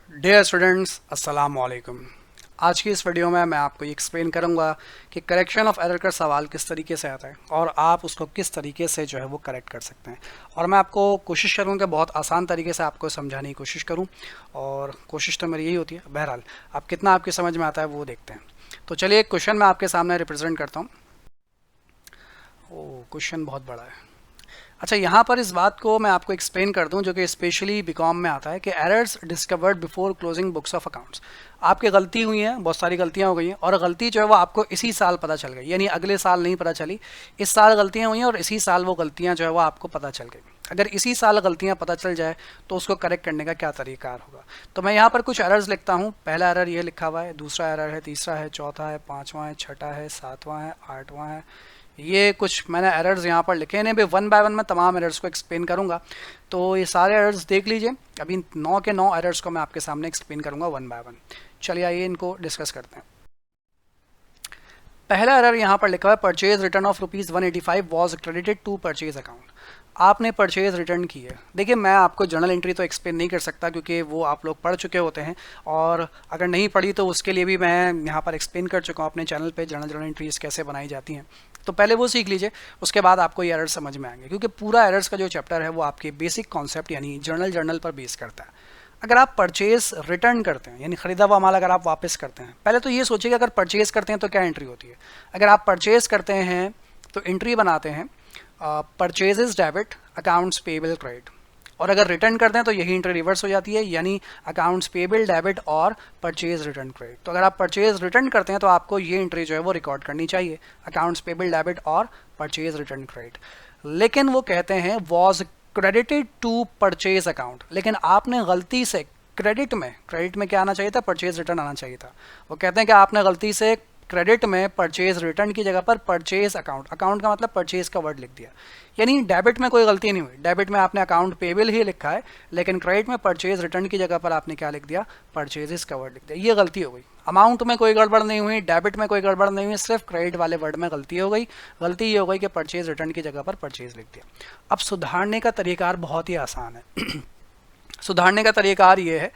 Dear students, अस्सलाम वालेकुम। आज की इस वीडियो में मैं आपको ये एक्सप्लेन करूंगा कि करेक्शन ऑफ एरर का सवाल किस तरीके से आता है और आप उसको किस तरीके से जो है वो करेक्ट कर सकते हैं। और मैं आपको कोशिश करूंगा कि बहुत आसान तरीके से आपको समझाने की कोशिश करूं, और कोशिश तो मेरी यही होती है। बहरहाल अब कितना आपकी समझ में आता है वो देखते हैं। तो चलिए एक क्वेश्चन मैं आपके सामने रिप्रेजेंट करता हूँ। ओ, क्वेश्चन बहुत बड़ा है। अच्छा, यहाँ पर इस बात को मैं आपको एक्सप्लेन कर दूं जो कि स्पेशली बीकॉम में आता है कि errors discovered before closing books of accounts. आपकी गलती हुई है, बहुत सारी गलतियाँ हो गई हैं और गलती जो है वो आपको इसी साल पता चल गई, यानी अगले साल नहीं पता चली। इस साल गलतियाँ हुई हैं और इसी साल वो गलतियाँ जो है वो आपको पता चल गई। अगर इसी साल गलतियाँ पता चल जाए तो उसको करेक्ट करने का क्या तरीका होगा। तो मैं यहाँ पर कुछ एरर्स लिखता हूँ। पहला एरर ये लिखा हुआ है, दूसरा एरर है, तीसरा है, चौथा है, पाँचवा है, छठा है, सातवां है, आठवां है। ये कुछ मैंने एरर्स यहाँ पर लिखे हैं। भी वन बाय वन मैं तमाम एरर्स को एक्सप्लेन करूँगा, तो ये सारे एरर्स देख लीजिए। अभी 9 के 9 एरर्स को मैं आपके सामने एक्सप्लेन करूँगा वन बाय वन। चलिए आइए इनको डिस्कस करते हैं। पहला एरर यहाँ पर लिखा हुआ है, purchase return of ₹185 was credited to purchase account. आपने परचेज रिटर्न की है। देखिए, मैं आपको जर्नल एंट्री तो एक्सप्लेन नहीं कर सकता क्योंकि वो आप लोग पढ़ चुके होते हैं, और अगर नहीं पढ़ी तो उसके लिए भी मैं यहाँ पर एक्सप्लेन कर चुका हूँ अपने चैनल पे जर्नल एंट्रीज कैसे बनाई जाती हैं। तो पहले वो सीख लीजिए, उसके बाद आपको ये एरर समझ में आएंगे, क्योंकि पूरा एरर्स का जो चैप्टर है वो आपके बेसिक कॉन्सेप्ट यानी जर्नल पर बेस करता है। अगर आप परचेज रिटर्न करते हैं यानी खरीदा हुआ माल अगर आप वापस करते हैं, पहले तो ये सोचिए कि अगर परचेज करते हैं तो क्या एंट्री होती है। अगर आप परचेज करते हैं तो एंट्री बनाते हैं purchases debit, accounts payable credit. और अगर रिटर्न करते हैं तो यही एंट्री रिवर्स हो जाती है, यानी अकाउंट्स पेबल डेबिट और परचेज रिटर्न क्रेडिट। तो अगर आप परचेज रिटर्न करते हैं तो आपको ये एंट्री जो है वो रिकॉर्ड करनी चाहिए, अकाउंट्स पेबल डेबिट और परचेज रिटर्न क्रेडिट। लेकिन वो कहते हैं was credited to purchase account, लेकिन आपने गलती से क्रेडिट में क्या आना चाहिए था, परचेज रिटर्न आना चाहिए था। वो कहते हैं कि आपने गलती से क्रेडिट में परचेज रिटर्न की जगह पर परचेज अकाउंट, अकाउंट का मतलब परचेज का वर्ड लिख दिया। यानी डेबिट में कोई गलती नहीं हुई, डेबिट में आपने अकाउंट पेबल ही लिखा है, लेकिन क्रेडिट में परचेज रिटर्न की जगह पर आपने क्या लिख दिया, परचेजेस का वर्ड लिख दिया। ये गलती हो गई। अमाउंट में कोई गड़बड़ नहीं हुई, डेबिट में कोई गड़बड़ नहीं हुई, सिर्फ क्रेडिट वाले वर्ड में गलती हो गई। गलती ये हो गई कि परचेज रिटर्न की जगह पर परचेज लिख दिया। अब सुधारने का तरीकार बहुत ही आसान है। सुधारने का तरीकार ये है,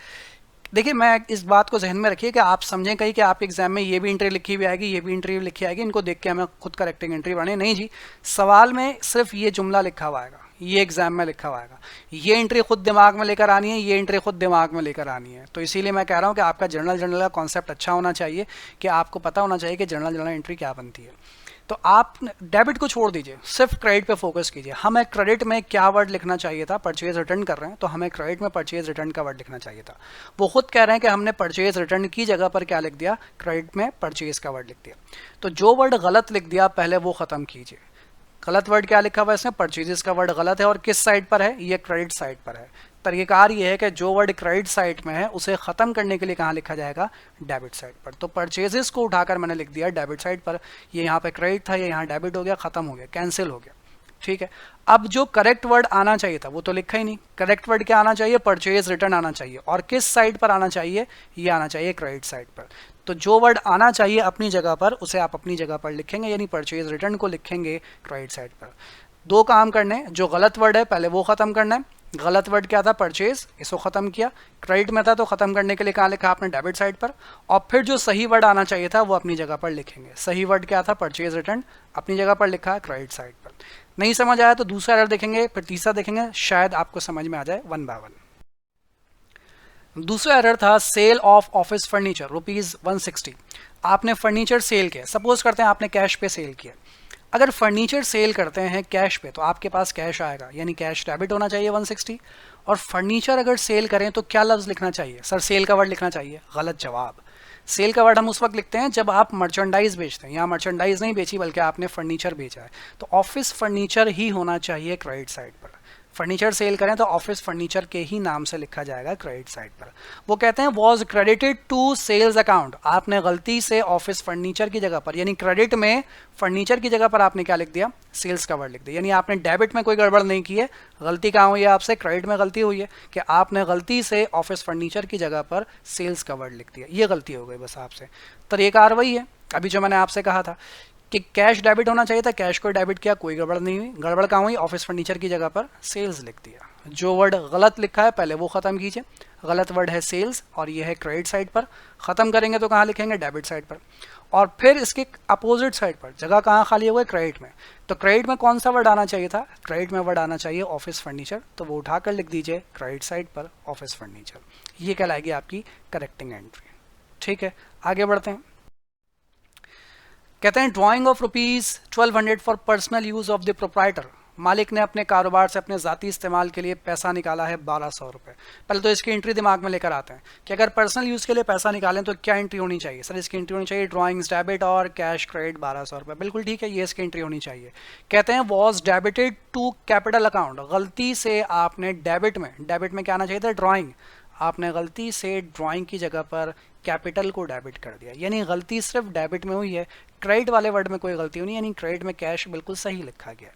देखिए मैं इस बात को जहन में रखिए कि आप समझें कहीं कि आपके एग्जाम में ये भी एंट्री लिखी हुई आएगी, ये भी एंट्री लिखी आएगी, इनको देख के हमें खुद करेक्टिंग एंट्री बने। नहीं जी, सवाल में सिर्फ ये जुमला लिखा हुआ आएगा, ये एग्जाम में लिखा हुआ आएगा। ये एंट्री खुद दिमाग में लेकर आनी है, ये एंट्री खुद दिमाग में लेकर आनी है। तो इसीलिए मैं कह रहा हूँ कि आपका जर्नल का कॉन्सेप्ट अच्छा होना चाहिए, कि आपको पता होना चाहिए कि जर्नल एंट्री क्या बनती है। तो आप डेबिट को छोड़ दीजिए, सिर्फ क्रेडिट पे फोकस कीजिए। हमें क्रेडिट में क्या वर्ड लिखना चाहिए था, परचेज रिटर्न कर रहे हैं तो हमें क्रेडिट में परचेज रिटर्न का वर्ड लिखना चाहिए था। वो खुद कह रहे हैं कि हमने परचेज रिटर्न की जगह पर क्या लिख दिया, क्रेडिट में परचेज का वर्ड लिख दिया। तो जो वर्ड गलत लिख दिया पहले वो खत्म कीजिए। गलत वर्ड क्या लिखा हुआ है इसमें, परचेजेस का वर्ड गलत है, और किस साइड पर है, ये क्रेडिट साइड पर है। तरीकेकार ये है कि जो वर्ड क्रेडिट साइड में है उसे खत्म करने के लिए कहाँ लिखा जाएगा, डेबिट साइड पर। तो परचेजेस को उठाकर मैंने लिख दिया डेबिट साइड पर। ये यहाँ पे क्रेडिट था, ये यहाँ डेबिट हो गया, खत्म हो गया, कैंसिल हो गया। ठीक है। अब जो करेक्ट वर्ड आना चाहिए था वो तो लिखा ही नहीं। करेक्ट वर्ड क्या आना चाहिए, परचेज रिटर्न आना चाहिए, और किस साइड पर आना चाहिए, ये आना चाहिए क्रेडिट साइड पर। तो जो वर्ड आना चाहिए अपनी जगह पर उसे आप अपनी जगह पर लिखेंगे, यानी परचेज रिटर्न को लिखेंगे क्रेडिट साइड पर। दो काम करने, जो गलत वर्ड है पहले वो खत्म करना है। गलत वर्ड क्या था, परचेज, इसको खत्म किया। क्रेडिट में था तो खत्म करने के लिए कहाँ लिखा आपने, डेबिट साइड पर। और फिर जो सही वर्ड आना चाहिए था वो अपनी जगह पर लिखेंगे। सही वर्ड क्या था, परचेज रिटर्न, अपनी जगह पर लिखा है क्रेडिट साइड पर। नहीं समझ आया तो दूसरा एरर देखेंगे, फिर तीसरा देखेंगे, शायद आपको समझ में आ जाए वन बाय वन। दूसरा एरर था सेल ऑफ ऑफिस फर्नीचर ₹160। आपने फर्नीचर सेल किया, सपोज करते हैं आपने कैश पे सेल किया। अगर फर्नीचर सेल करते हैं कैश पे तो आपके पास कैश आएगा, यानी कैश डेबिट होना चाहिए 160। और फर्नीचर अगर सेल करें तो क्या लफ्ज़ लिखना चाहिए, सर सेल का वर्ड लिखना चाहिए। गलत जवाब। सेल का वर्ड हम उस वक्त लिखते हैं जब आप मर्चेंडाइज बेचते हैं। यहाँ मर्चेंडाइज नहीं बेची बल्कि आपने फर्नीचर बेचा है, तो ऑफिस फर्नीचर ही होना चाहिए क्रेडिट साइड पर। फर्नीचर सेल करें तो ऑफिस फर्नीचर के ही नाम से लिखा जाएगा क्रेडिट साइड पर। वो कहते हैं was credited to sales account. आपने गलती से ऑफिस फर्नीचर की जगह पर, यानी क्रेडिट में फर्नीचर की जगह पर आपने क्या लिख दिया, सेल्स का वर्ड लिख दिया। यानी आपने डेबिट में कोई गड़बड़ नहीं की है। गलती कहाँ हुई है आपसे, क्रेडिट में गलती हुई है कि आपने गलती से ऑफिस फर्नीचर की जगह पर सेल्स का वर्ड लिख दिया। ये गलती हो गई बस आपसे। तरीका वही है अभी जो मैंने आपसे कहा था कि कैश डेबिट होना चाहिए था, कैश को डेबिट किया, कोई गड़बड़ नहीं हुई। गड़बड़ कहाँ हुई, ऑफिस फर्नीचर की जगह पर सेल्स लिख दिया। जो वर्ड गलत लिखा है पहले वो ख़त्म कीजिए। गलत वर्ड है सेल्स और ये है क्रेडिट साइड पर। ख़त्म करेंगे तो कहाँ लिखेंगे, डेबिट साइड पर। और फिर इसके अपोजिट साइड पर जगह कहाँ खाली हो गई, क्रेडिट में। तो क्रेडिट में कौन सा वर्ड आना चाहिए था, क्रेडिट में वर्ड आना चाहिए ऑफिस फर्नीचर, तो वो उठाकर लिख दीजिए क्रेडिट साइड पर ऑफिस फर्नीचर। ये कहलाएगी आपकी करेक्टिंग एंट्री। ठीक है, आगे बढ़ते हैं। कहते हैं drying of ₹1200 for personal use of the proprietor. मालिक ने अपने कारोबार से अपने ज़ाती इस्तेमाल के लिए पैसा निकाला है 1200 रुपये। पहले तो इसकी एंट्री दिमाग में लेकर आते हैं कि अगर पर्सनल यूज़ के लिए पैसा निकालें तो क्या एंट्री होनी चाहिए। सर इसकी एंट्री होनी चाहिए ड्राइंग्स डेबिट और कैश क्रेडिट 1200 रुपये। बिल्कुल ठीक है, ये इसकी एंट्री होनी चाहिए। कहते हैं was debited to capital account. गलती से आपने डेबिट में क्या आना चाहिए था, ड्राइंग। आपने गलती से ड्राइंग की जगह पर कैपिटल को डेबिट कर दिया, यानी गलती सिर्फ डेबिट में हुई है, क्रेडिट वाले वर्ड में कोई गलती नहीं, यानी क्रेडिट में कैश बिल्कुल सही लिखा गया।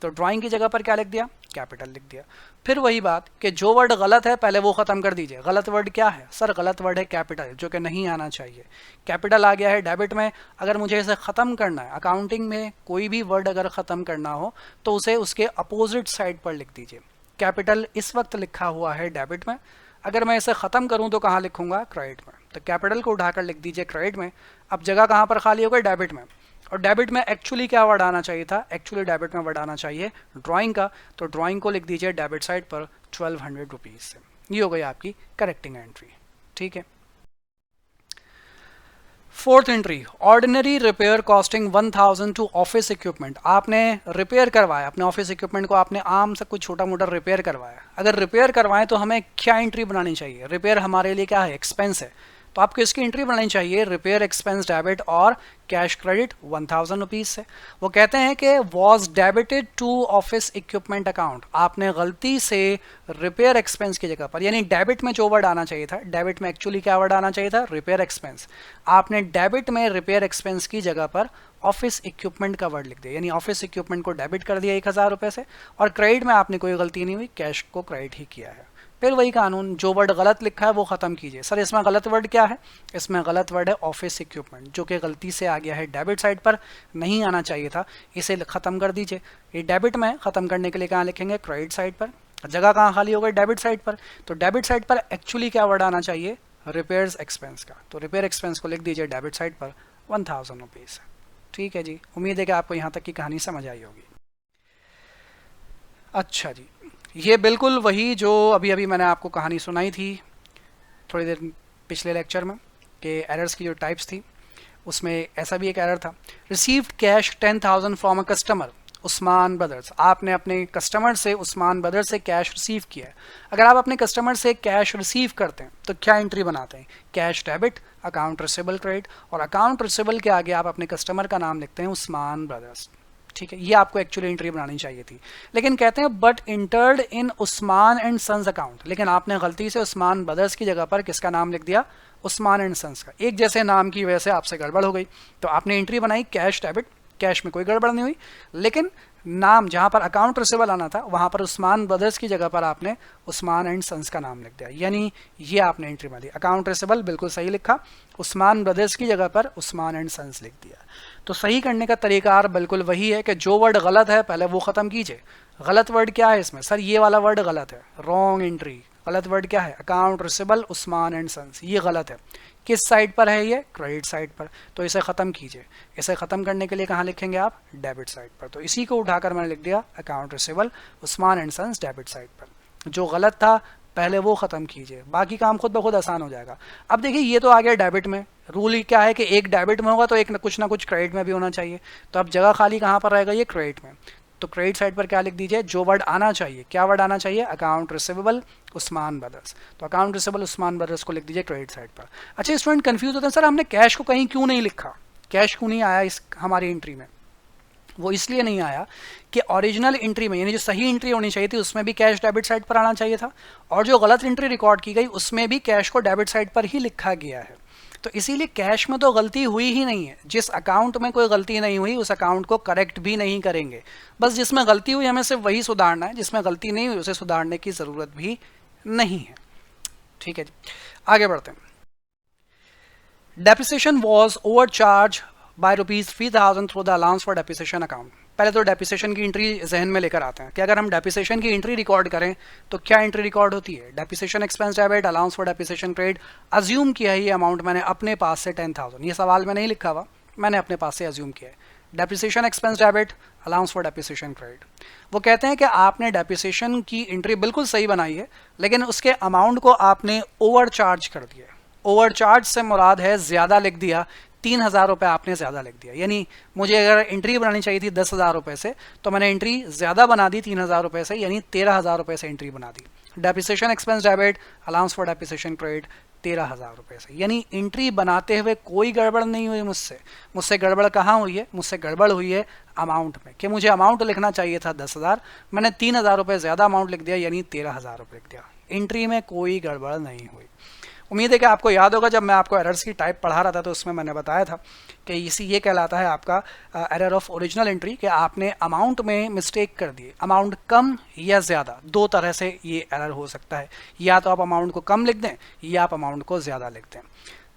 तो ड्राइंग की जगह पर क्या लिख दिया, कैपिटल लिख दिया। फिर वही बात कि जो वर्ड गलत है पहले वो ख़त्म कर दीजिए। गलत वर्ड क्या है, सर गलत वर्ड है कैपिटल, जो कि नहीं आना चाहिए। कैपिटल आ गया है डेबिट में, अगर मुझे इसे ख़त्म करना है, अकाउंटिंग में कोई भी वर्ड अगर ख़त्म करना हो तो उसे उसके अपोजिट साइड पर लिख दीजिए। कैपिटल इस वक्त लिखा हुआ है डेबिट में, अगर मैं इसे ख़त्म करूं तो कहाँ लिखूंगा, क्रेडिट में। तो कैपिटल को उठाकर लिख दीजिए क्रेडिट में। अब जगह कहाँ पर खाली हो गई, डेबिट में। और डेबिट में एक्चुअली क्या वर्ड आना चाहिए था, एक्चुअली डेबिट में वर्ड आना चाहिए ड्राइंग का, तो ड्राइंग को लिख दीजिए डेबिट साइड पर 1200 रुपीज़ से। ये हो गई आपकी करेक्टिंग एंट्री। ठीक है, fourth entry, ordinary repair costing 1000 to office equipment. आपने रिपेयर करवाया अपने ऑफिस इक्विपमेंट को, आपने आम से कुछ छोटा मोटा रिपेयर करवाया। अगर रिपेयर करवाएं तो हमें क्या एंट्री बनानी चाहिए, रिपेयर हमारे लिए क्या है, एक्सपेंस है, तो आपको इसकी एंट्री बनानी चाहिए रिपेयर एक्सपेंस डेबिट और कैश क्रेडिट 1000 रुपीज़ से। वो कहते हैं कि was debited to office equipment account. आपने गलती से रिपेयर एक्सपेंस की जगह पर, यानी डेबिट में जो वर्ड आना चाहिए था, डेबिट में एक्चुअली क्या वर्ड आना चाहिए था, रिपेयर एक्सपेंस। आपने डेबिट में रिपेयर एक्सपेंस की जगह पर ऑफिस इक्विपमेंट का वर्ड लिख दिया, यानी ऑफिस इक्विपमेंट को डेबिट कर दिया 1000 रुपये से। और क्रेडिट में आपने कोई गलती नहीं हुई, कैश को क्रेडिट ही किया है। फिर वही कानून, जो वर्ड गलत लिखा है वो ख़त्म कीजिए। सर इसमें गलत वर्ड क्या है, इसमें गलत वर्ड है ऑफिस इक्विपमेंट, जो कि गलती से आ गया है डेबिट साइड पर, नहीं आना चाहिए था, इसे ख़त्म कर दीजिए। ये डेबिट में ख़त्म करने के लिए कहाँ लिखेंगे, क्रेडिट साइड पर। जगह कहाँ खाली हो गई, डेबिट साइड पर। तो डेबिट साइड पर एक्चुअली क्या वर्ड आना चाहिए, रिपेयर्स एक्सपेंस का, तो रिपेयर एक्सपेंस को लिख दीजिए डेबिट साइड पर 1000 रुपीज़। ठीक है जी, उम्मीद है कि आपको यहाँ तक की कहानी समझ आई होगी। अच्छा जी, ये बिल्कुल वही जो अभी अभी मैंने आपको कहानी सुनाई थी थोड़ी देर पिछले लेक्चर में, कि एरर्स की जो टाइप्स थी उसमें ऐसा भी एक एरर था। Received cash 10,000 from a customer Usman brothers. आपने अपने कस्टमर से, उस्मान ब्रदर्स से कैश रिसीव किया है। अगर आप अपने कस्टमर से कैश रिसीव करते हैं तो क्या एंट्री बनाते हैं, cash debit, account receivable credit, और अकाउंट रिसीवेबल के आगे आप अपने कस्टमर का नाम लिखते हैं उस्मान ब्रदर्स। ठीक है, ये आपको एक्चुअली एंट्री बनानी चाहिए थी, लेकिन कहते हैं but entered in Usman and sons account. लेकिन आपने गलती से उस्मान ब्रदर्स की जगह पर किसका नाम लिख दिया, उस्मान एंड सन्स का। एक जैसे नाम की वजह से आपसे गड़बड़ हो गई, तो आपने एंट्री बनाई कैश डेबिट, कैश में कोई गड़बड़ नहीं हुई, लेकिन नाम जहां पर अकाउंट रिसीवेबल आना था वहां पर उस्मान ब्रदर्स की जगह पर आपने उस्मान एंड सन्स का नाम लिख दिया, यानी ये आपने एंट्री मारी। अकाउंट रिसीवेबल बिल्कुल सही लिखा, उस्मान ब्रदर्स की जगह पर उस्मान एंड सन्स लिख दिया। तो सही करने का तरीका बिल्कुल वही है कि जो वर्ड गलत है पहले वो ख़त्म कीजिए। गलत वर्ड क्या है इसमें, सर ये वाला वर्ड गलत है, रॉन्ग एंट्री। गलत वर्ड क्या है, account receivable Usman and sons, ये गलत है। किस साइड पर है ये, क्रेडिट साइड पर, तो इसे ख़त्म कीजिए। इसे ख़त्म करने के लिए कहाँ लिखेंगे आप, डेबिट साइड पर। तो इसी को उठाकर मैंने लिख दिया account receivable Usman and sons debit side पर। जो गलत था पहले वो ख़त्म कीजिए, बाकी काम खुद ब खुद आसान हो जाएगा। अब देखिए ये तो आ गया डेबिट में, रूल ही क्या है कि एक डेबिट में होगा तो एक कुछ ना कुछ क्रेडिट में भी होना चाहिए। तो अब जगह खाली कहाँ पर रहेगा, ये क्रेडिट में। तो क्रेडिट साइड पर क्या लिख दीजिए, जो वर्ड आना चाहिए, क्या वर्ड आना चाहिए, अकाउंट रिसीवेबल उस्मान ब्रदर्स। तो अकाउंट रिसीवेबल उस्मान ब्रदर्स को लिख दीजिए क्रेडिट साइड पर। अच्छा स्टूडेंट कंफ्यूज होते हैं, सर हमने कैश को कहीं क्यों नहीं लिखा, कैश क्यों नहीं आया इस हमारी एंट्री में। वो इसलिए नहीं आया कि ओरिजिनल एंट्री में, यानी जो सही एंट्री होनी चाहिए थी उसमें भी कैश डेबिट साइड पर आना चाहिए था, और जो गलत एंट्री रिकॉर्ड की गई उसमें भी कैश को डेबिट साइड पर ही लिखा गया है। तो इसीलिए कैश में तो गलती हुई ही नहीं है। जिस अकाउंट में कोई गलती नहीं हुई उस अकाउंट को करेक्ट भी नहीं करेंगे। बस जिसमें गलती हुई हमें सिर्फ वही सुधारना है, जिसमें गलती नहीं हुई उसे सुधारने की ज़रूरत भी नहीं है। ठीक है जी, आगे बढ़ते हैं। Depreciation was over charge by ₹3000 through the allowance for depreciation account. पहले तो डेप्रिसिएशन की एंट्री जहन में लेकर आते हैं कि अगर हम डेप्रिसिएशन की एंट्री रिकॉर्ड करें तो क्या एंट्री रिकॉर्ड होती है। Depreciation expense debit, allowance for depreciation credit. Assume किया है ये अमाउंट मैंने अपने पास से 10,000, ये सवाल में नहीं लिखा हुआ, मैंने अपने पास से अज्यूम किया है। Depreciation expense debit, allowance for depreciation credit. वो कहते हैं कि आपने डेप्रिसिएशन की एंट्री बिल्कुल सही बनाई है, लेकिन उसके अमाउंट को आपने ओवर चार्ज कर दिया। ओवर चार्ज से मुराद है ज़्यादा लिख दिया, 3,000 रुपये आपने ज़्यादा लिख दिया। यानी मुझे अगर एंट्री बनानी चाहिए थी 10,000 रुपये से, तो मैंने एंट्री ज़्यादा बना दी 3,000 रुपये से, यानी 13,000 रुपये से एंट्री बना दी। Depreciation expense debit, allowance for depreciation credit 13,000 रुपये से। यानी एंट्री बनाते हुए कोई गड़बड़ नहीं हुई मुझसे गड़बड़ कहाँ हुई है? मुझसे गड़बड़ हुई है अमाउंट में, कि मुझे अमाउंट लिखना चाहिए था 10,000, मैंने 3,000 रुपये ज़्यादा अमाउंट लिख दिया, यानी 13,000 रुपये लिख दिया। एंट्री में कोई गड़बड़ नहीं हुई। उम्मीद है कि आपको याद होगा, जब मैं आपको एरर्स की टाइप पढ़ा रहा था तो उसमें मैंने बताया था कि ये कहलाता है आपका एरर ऑफ ओरिजिनल एंट्री, कि आपने अमाउंट में मिस्टेक कर दी। अमाउंट कम या ज़्यादा, दो तरह से ये एरर हो सकता है, या तो आप अमाउंट को कम लिख दें या आप अमाउंट को ज़्यादा लिख दें।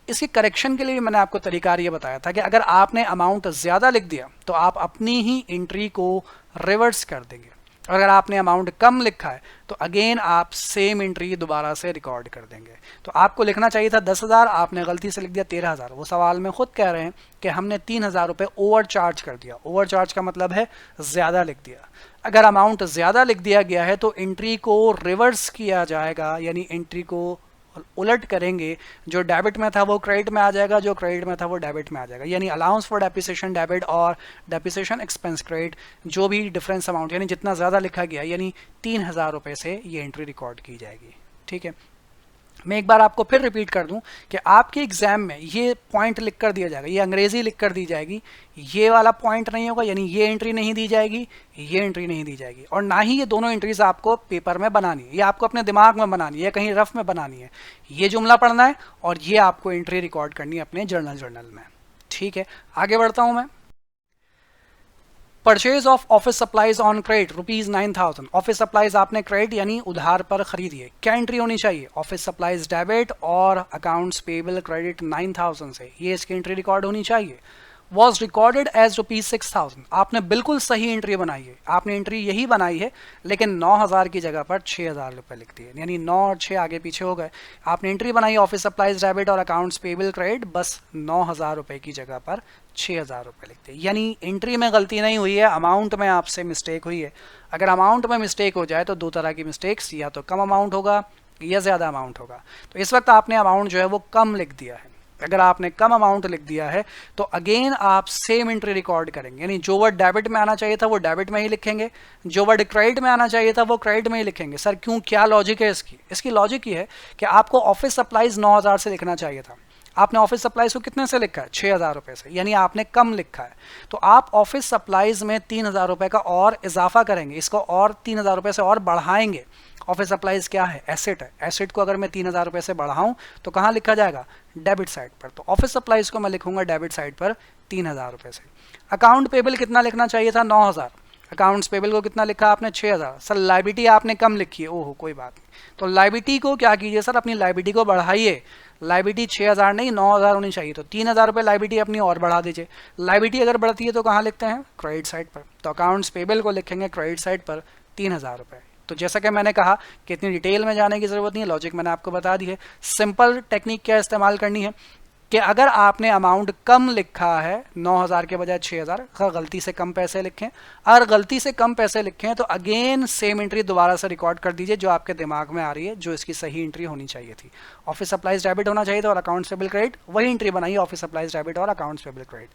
इसके करेक्शन के लिए भी मैंने आपको तरीका ये बताया था कि अगर आपने अमाउंट ज़्यादा लिख दिया तो आप अपनी ही एंट्री को रिवर्स कर देंगे, और अगर आपने अमाउंट कम लिखा है तो अगेन आप सेम एंट्री दोबारा से रिकॉर्ड कर देंगे। तो आपको लिखना चाहिए था 10,000, आपने गलती से लिख दिया 13,000। वो सवाल में खुद कह रहे हैं कि हमने 3,000 रुपये ओवर चार्ज कर दिया। ओवर चार्ज का मतलब है ज़्यादा लिख दिया। अगर अमाउंट ज़्यादा लिख दिया गया है तो एंट्री को रिवर्स किया जाएगा, यानी एंट्री को उलट करेंगे। जो डेबिट में था वो क्रेडिट में आ जाएगा, जो क्रेडिट में था वो डेबिट में आ जाएगा। यानी अलाउंस फॉर डेप्रिसिएशन डेबिट और डेप्रिसिएशन एक्सपेंस क्रेडिट, जो भी डिफरेंस अमाउंट यानी जितना ज़्यादा लिखा गया, यानी 3,000 रुपये से ये एंट्री रिकॉर्ड की जाएगी। ठीक है, मैं एक बार आपको फिर रिपीट कर दूं कि आपके एग्जाम में ये पॉइंट लिख कर दिया जाएगा, ये अंग्रेजी लिख कर दी जाएगी, ये वाला पॉइंट नहीं होगा, यानी ये एंट्री नहीं दी जाएगी, ये एंट्री नहीं दी जाएगी, और ना ही ये दोनों एंट्रीज आपको पेपर में बनानी है, ये आपको अपने दिमाग में बनानी है, कहीं रफ में बनानी है। ये जुमला पढ़ना है और ये आपको एंट्री रिकॉर्ड करनी है अपने जर्नल में। ठीक है, आगे बढ़ता हूँ मैं। Purchase of office supplies on credit ₹9,000। Office supplies आपने क्रेडिट यानी उधार पर खरीदी है। क्या एंट्री होनी चाहिए? ऑफिस सप्लाईज डेबिट और अकाउंट्स पेबल क्रेडिट 9,000 से, ये इसकी एंट्री रिकॉर्ड होनी चाहिए। Was recorded as ₹6,000। आपने बिल्कुल सही एंट्री बनाई है, आपने एंट्री यही बनाई है, लेकिन 9,000 की जगह पर 6,000 रुपये लिख दिए, यानी 9 और 6 आगे पीछे हो गए। आपने एंट्री बनाई ऑफिस सप्लाईज डेबिट और अकाउंट्स पेबल क्रेडिट, बस 9,000 रुपये की जगह पर 6,000 रुपये लिख दिए। यानी एंट्री में गलती नहीं हुई है, अमाउंट में आपसे मिस्टेक हुई है। अगर अमाउंट में मिस्टेक हो जाए तो दो तरह की मिस्टेक्स, या तो कम अमाउंट होगा या ज़्यादा अमाउंट होगा। तो इस वक्त आपने अमाउंट जो है वो कम लिख दिया है। अगर आपने कम अमाउंट लिख दिया है तो अगेन आप सेम एंट्री रिकॉर्ड करेंगे, यानी जो वर्ड डेबिट में आना चाहिए था वो डेबिट में ही लिखेंगे, जो वर्ड क्रेडिट में आना चाहिए था वो क्रेडिट में ही लिखेंगे। सर क्यों, क्या लॉजिक है इसकी? इसकी लॉजिक ये है कि आपको ऑफिस सप्लाईज 9,000 से लिखना चाहिए था, आपने ऑफिस सप्लाईज को कितने से लिखा है? 6,000 रुपये से, यानी आपने कम लिखा है। तो आप ऑफिस सप्लाईज में 3,000 रुपये का और इजाफा करेंगे, इसको और 3,000 रुपये से और बढ़ाएंगे। ऑफिस सप्लाईज क्या है? एसेट है। एसेट को अगर मैं 3,000 रुपये से बढ़ाऊं तो कहाँ लिखा जाएगा? डेबिट साइड पर। तो ऑफिस सप्लाईज को मैं लिखूंगा डेबिट साइड पर 3,000 रुपये से। अकाउंट पेबल कितना लिखना चाहिए था? 9,000। अकाउंट्स पेबल को कितना लिखा आपने? 6,000। सर लाइबिलिटी आपने कम लिखी है। ओहो कोई बात नहीं, तो लाइबिलिटी को क्या कीजिए सर, अपनी लाइबिलिटी को बढ़ाइए। लाइबिलिटी 6,000 नहीं 9,000 होनी चाहिए, तो 3,000 रुपये लाइबिलिटी अपनी और बढ़ा दीजिए। लाइबिलिटी अगर बढ़ती है तो कहाँ लिखते हैं? क्रेडिट साइड पर। तो अकाउंट्स पेबल को लिखेंगे क्रेडिट साइड पर 3,000 रुपये। तो जैसा कि मैंने कहा कि इतनी डिटेल में जाने की ज़रूरत नहीं है, लॉजिक मैंने आपको बता दी है। सिंपल टेक्निक क्या इस्तेमाल करनी है कि अगर आपने अमाउंट कम लिखा है 9,000 के बजाय 6,000, गलती से कम पैसे लिखें, अगर गलती से कम पैसे लिखें तो अगेन सेम एंट्री दोबारा से रिकॉर्ड कर दीजिए जो आपके दिमाग में आ रही है, जो इसकी सही एंट्री होनी चाहिए थी। ऑफिस सप्लाईज डेबिट होना चाहिए था और अकाउंट्स पेबल क्रेडिट, वही एंट्री बनाइए ऑफिस सप्लाईज डेबिट और अकाउंट्स पेबल क्रेडिट।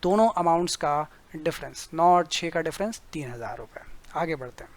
दोनों अमाउंट्स का डिफरेंस 9 और 6 का डिफरेंस 3,000 रुपये। आगे बढ़ते हैं।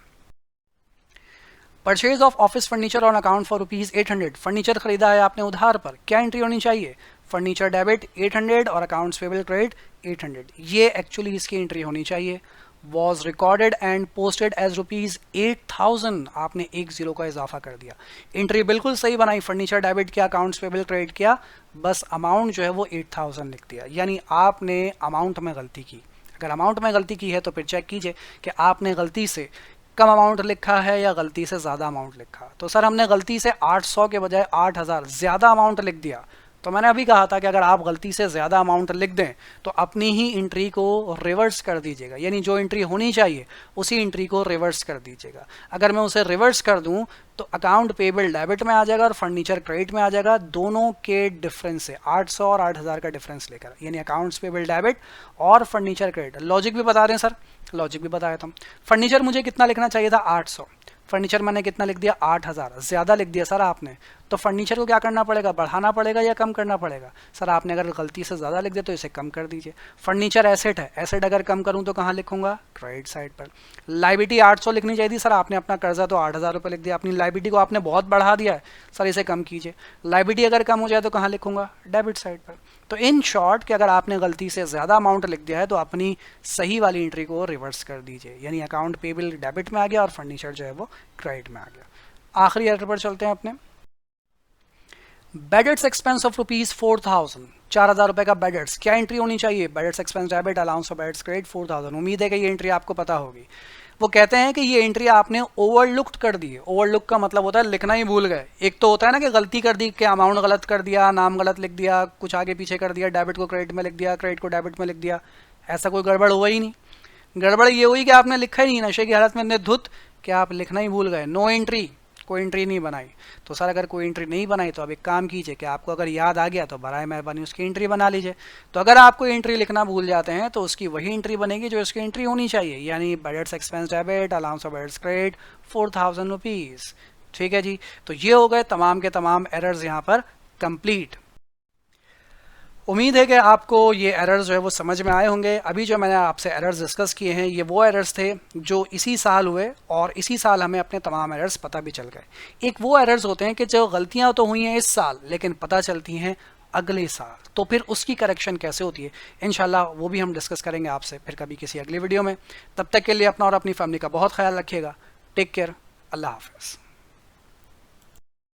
Purchase of office furniture on account for ₹800। Furniture खरीदा है आपने उधार पर, क्या एंट्री होनी चाहिए? फर्नीचर डेबिट 800 और अकाउंट्स पेबल क्रेडिट 800, ये एक्चुअली इसकी एंट्री होनी चाहिए। Was recorded and posted as ₹8,000, आपने एक जीरो का इजाफा कर दिया। एंट्री बिल्कुल सही बनाई, फर्नीचर डेबिट किया, अकाउंट्स पेबल क्रेडिट किया, बस अमाउंट जो है वो 8,000 लिख दिया, यानी आपने अमाउंट में गलती की। अगर अमाउंट में गलती की है तो फिर चेक कीजिए कि आपने गलती से कम अमाउंट लिखा है या गलती से ज़्यादा अमाउंट लिखा। तो सर हमने गलती से 800 के बजाय 8,000 ज़्यादा अमाउंट लिख दिया, तो मैंने अभी कहा था कि अगर आप गलती से ज़्यादा अमाउंट लिख दें तो अपनी ही एंट्री को रिवर्स कर दीजिएगा, यानी जो एंट्री होनी चाहिए उसी एंट्री को रिवर्स कर दीजिएगा। अगर मैं उसे रिवर्स कर दूं तो अकाउंट पेबल डेबिट में आ जाएगा और फर्नीचर क्रेडिट में आ जाएगा, दोनों के डिफरेंस से 800 और 8000 का डिफरेंस लेकर, यानी अकाउंट्स पेबल डेबिट और फर्नीचर क्रेडिट। लॉजिक भी बता रहे हैं सर, लॉजिक भी बताया था। फर्नीचर मुझे कितना लिखना चाहिए था, 800, फर्नीचर मैंने कितना लिख दिया, 8000, ज़्यादा लिख दिया सर आपने। तो फर्नीचर को क्या करना पड़ेगा, बढ़ाना पड़ेगा या कम करना पड़ेगा? सर आपने अगर गलती से ज़्यादा लिख दिया तो इसे कम कर दीजिए। फर्नीचर एसेट है, एसेट अगर कम करूं तो कहाँ लिखूंगा, क्रेडिट साइड पर। लाइबिलिटी 800 लिखनी चाहिए थी सर, आपने अपना कर्जा तो 8000 रुपये लिख दिया, अपनी लाइबिलिटी को आपने बहुत बढ़ा दिया है, सर इसे कम कीजिए। लाइबिलिटी अगर कम हो जाए तो कहाँ लिखूंगा, डेबिट साइड पर। तो इन शॉर्ट कि अगर आपने गलती से ज़्यादा अमाउंट लिख दिया है तो अपनी सही वाली एंट्री को रिवर्स कर दीजिए, यानी अकाउंट पेबल डेबिट में आ गया और फर्नीचर जो है वो क्रेडिट में आ गया। आखिरी एरर पर चलते हैं अपने। बेडेट्स एक्सपेंस ऑफ रुपीज 4000, 4000 रुपये का बेडेट्स, क्या एंट्री होनी चाहिए, बेडेट्स expense debit, allowance of बेडेट्स credit 4000। उम्मीद है कि ये एंट्री आपको पता होगी। वो कहते हैं कि ये एंट्री आपने ओवरलुक्ड कर दी है। ओवरलुक का मतलब होता है लिखना ही भूल गए। एक तो होता है ना कि गलती कर दी, कि अमाउंट गलत कर दिया, नाम गलत लिख दिया, कुछ आगे पीछे कर दिया, डेबिट को क्रेडिट में लिख दिया, क्रेडिट को डेबिट में लिख दिया, ऐसा कोई गड़बड़ हुआ ही नहीं। गड़बड़ ये हुई कि आपने लिखा ही नहीं, नशे की हालत में इतने धुत कि आप लिखना ही भूल गए, नो एंट्री, कोई एंट्री नहीं बनाई। तो सर अगर कोई एंट्री नहीं बनाई तो अब एक काम कीजिए कि आपको अगर याद आ गया तो बराए मेहरबानी उसकी एंट्री बना लीजिए। तो अगर आप कोई एंट्री लिखना भूल जाते हैं तो उसकी वही एंट्री बनेगी जो इसकी एंट्री होनी चाहिए, यानी बेडेट्स expense debit, allowance of बेडेट्स credit 4000 rupees. ठीक है जी, तो ये हो गए तमाम के तमाम एरर्स यहाँ पर कंप्लीट। उम्मीद है कि आपको ये एरर्स जो है वो समझ में आए होंगे। अभी जो मैंने आपसे एरर्स डिस्कस किए हैं ये वो एरर्स थे जो इसी साल हुए और इसी साल हमें अपने तमाम एरर्स पता भी चल गए। एक वो एरर्स होते हैं कि जो गलतियां तो हुई हैं इस साल लेकिन पता चलती हैं अगले साल, तो फिर उसकी करेक्शन कैसे होती है इंशाल्लाह वो भी हम डिस्कस करेंगे आपसे फिर कभी किसी अगली वीडियो में। तब तक के लिए अपना और अपनी फैमिली का बहुत ख्याल रखिएगा। टेक केयर, अल्लाह हाफ़िज़।